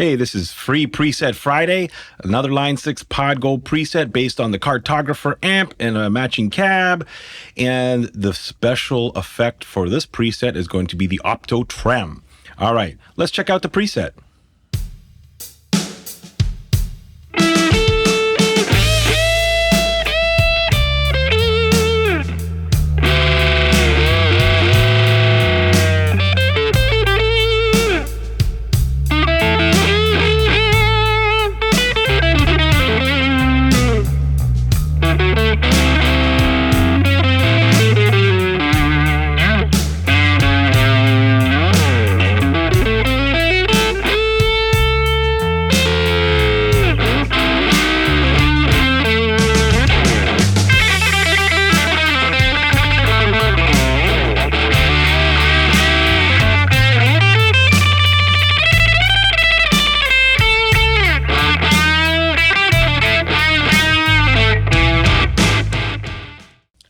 Hey, this is Free Preset Friday, another Line 6 Pod Gold preset based on the Cartographer amp and a matching cab. And the special effect for this preset is going to be the Opto Trem. All right, let's check out the preset.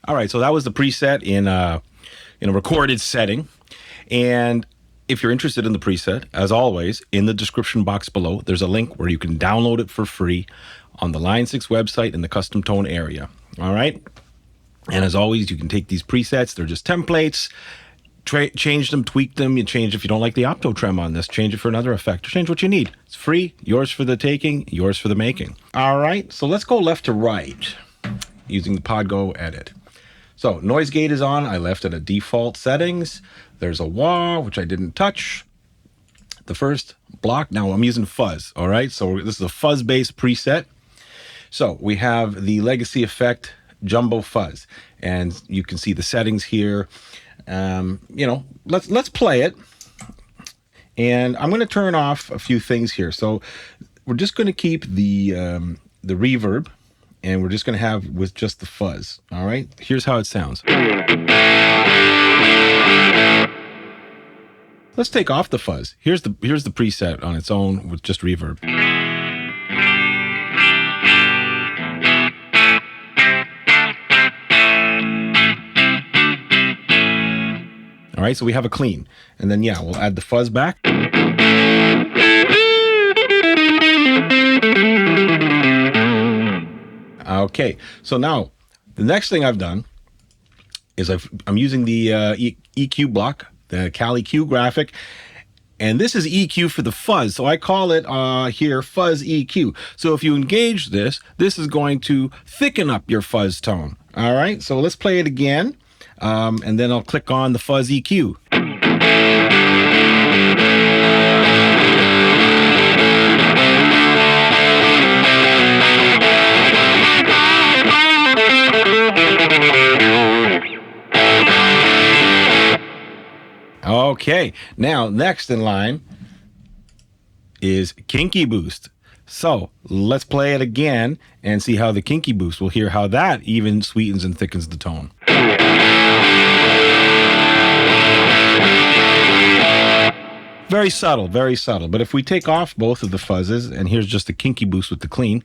All right, so that was the preset in a recorded setting. And if you're interested in the preset, as always, in the description box below, there's a link where you can download it for free on the Line 6 website in the custom tone area. All right? And as always, you can take these presets. They're just templates. Change them, tweak them. You change if you don't like the Opto Trem on this. Change it for another effect. Change what you need. It's free. Yours for the taking. Yours for the making. All right, so let's go left to right using the PodGo edit. So noise gate is on. I left it at default settings. There's a wah, which I didn't touch. The first block, now I'm using fuzz, all right? So this is a fuzz-based preset. So we have the legacy effect jumbo fuzz, and you can see the settings here. Let's play it. And I'm gonna turn off a few things here. So we're just gonna keep the reverb, and we're just going to have with just the fuzz. All right, here's how it sounds. Let's take off the fuzz. Here's the preset on its own with just reverb. All right, so we have a clean, and then we'll add the fuzz back. Okay, so now the next thing I've done is I'm using the EQ block, the Cali Q graphic, and this is EQ for the fuzz. So I call it here fuzz EQ. So if you engage this is going to thicken up your fuzz tone. All right, so let's play it again, and then I'll click on the fuzz EQ. Okay, now next in line is Kinky Boost. So let's play it again and see how the Kinky Boost, we'll hear how that even sweetens and thickens the tone. Very subtle, very subtle. But if we take off both of the fuzzes, and here's just the Kinky Boost with the clean.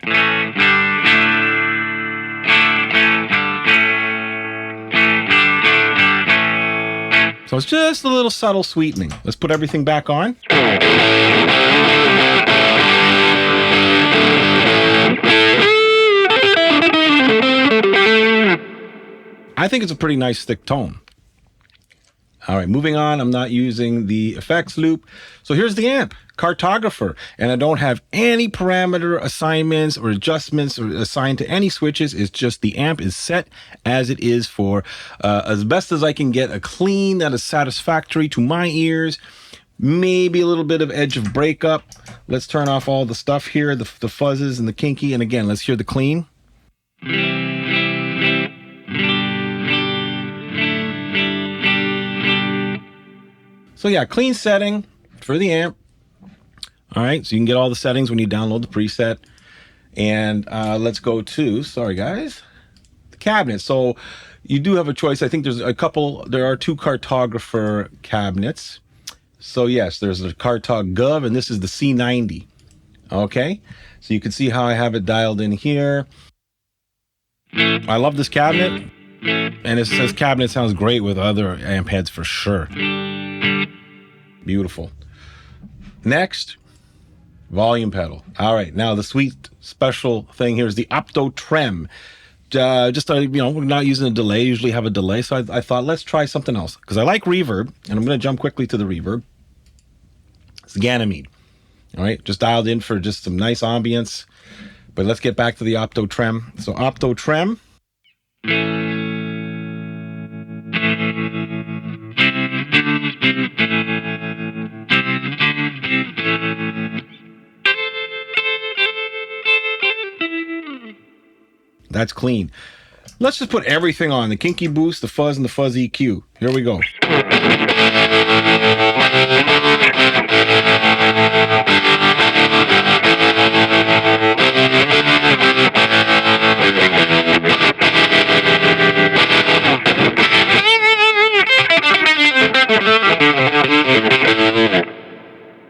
So it's just a little subtle sweetening. Let's put everything back on. I think it's a pretty nice thick tone. All right, moving on. I'm not using the effects loop. So here's the amp, Cartographer, and I don't have any parameter assignments or adjustments or assigned to any switches. It's just the amp is set as it is for as best as I can get a clean that is satisfactory to my ears. Maybe a little bit of edge of breakup. Let's turn off all the stuff here, the fuzzes and the kinky. And again, let's hear the clean. So yeah, clean setting for the amp. All right, so you can get all the settings when you download the preset. And let's go to, sorry guys, the cabinet. So you do have a choice. I think there are two Cartographer cabinets. So yes, there's the Cartog Gov, and this is the C90. Okay, so you can see how I have it dialed in here. I love this cabinet, and it says cabinet sounds great with other amp heads for sure. Beautiful. Next, Volume pedal. All right, now the sweet special thing here is the Opto Trem. Just you know, we're not using a delay. Usually have a delay, so I thought let's try something else because I like reverb, and I'm going to jump quickly to the reverb. It's Ganymede. All right, just dialed in for just some nice ambience. But let's get back to the Opto Trem. So Opto Trem. That's clean. Let's just put everything on. The kinky boost, the fuzz, and the fuzz EQ. Here we go.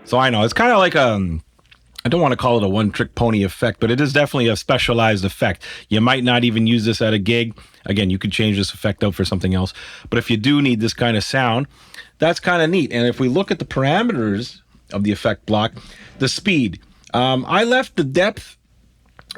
So I know, it's kind of like I don't want to call it a one-trick pony effect, but it is definitely a specialized effect. You might not even use this at a gig. Again, you could change this effect out for something else. But if you do need this kind of sound, that's kind of neat. And if we look at the parameters of the effect block, the speed, I left the depth,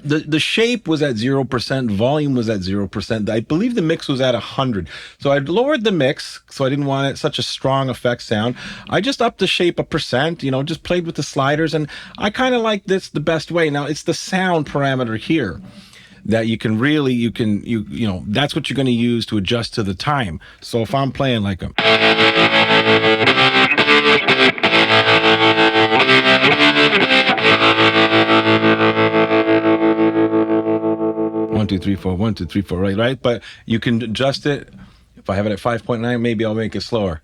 the shape was at 0%, volume was at 0%. I believe the mix was at 100. So I lowered the mix, so I didn't want it such a strong effect sound. I just upped the shape 1%, you know, just played with the sliders, and I kind of like this the best way. Now, it's the sound parameter here that you can really, you know, that's what you're going to use to adjust to the time. So if I'm playing like a... 1 2 3 4 1 2 3 4, right, but you can adjust it. If I have it at 5.9, maybe I'll make it slower.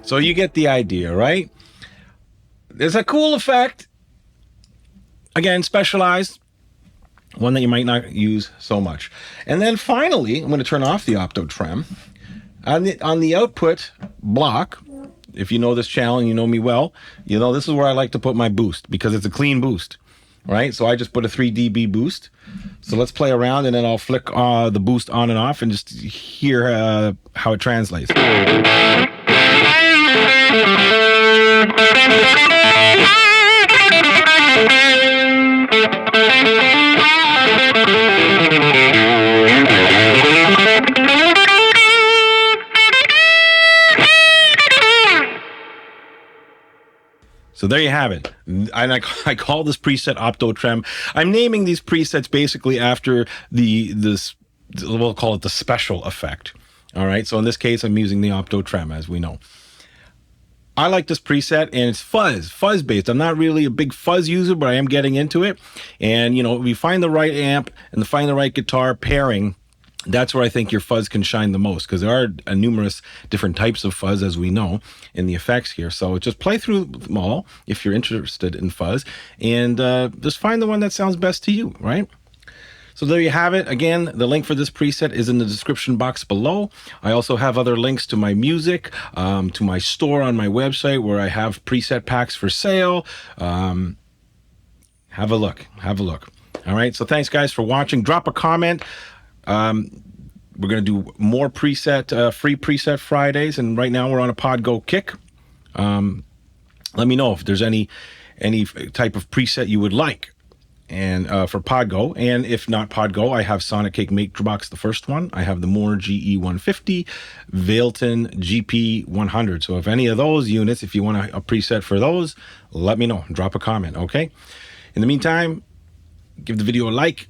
'So you get the idea, right? There's a cool effect. Again, specialized. One that you might not use so much. And then finally, I'm going to turn off the Opto Trem. On the output block, if you know this channel and you know me well, you know this is where I like to put my boost because it's a clean boost, right? So I just put a 3 dB boost. So let's play around and then I'll flick the boost on and off and just hear how it translates. So there you have it. And I call this preset Opto Trem. I'm naming these presets basically after we'll call it the special effect. All right. So in this case, I'm using the Opto Trem, as we know. I like this preset, and it's fuzz based. I'm not really a big fuzz user, but I am getting into it. And, you know, if you find the right amp and find the right guitar pairing, that's where I think your fuzz can shine the most, because there are numerous different types of fuzz, as we know, in the effects here. So just play through them all if you're interested in fuzz, and just find the one that sounds best to you, right? So there you have it. Again, the link for this preset is in the description box below. I also have other links to my music, to my store on my website where I have preset packs for sale. Have a look. All right. So thanks, guys, for watching. Drop a comment. We're going to do more free preset Fridays, and right now we're on a Podgo kick. Let me know if there's any type of preset you would like, and for Podgo. And if not Podgo, I have Sonic Cake Matrix, the first one. I have the Moore GE150, Vailton GP100. So if any of those units, if you want a preset for those, let me know. Drop a comment, okay? In the meantime, give the video a like.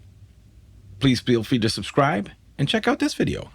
Please feel free to subscribe and check out this video.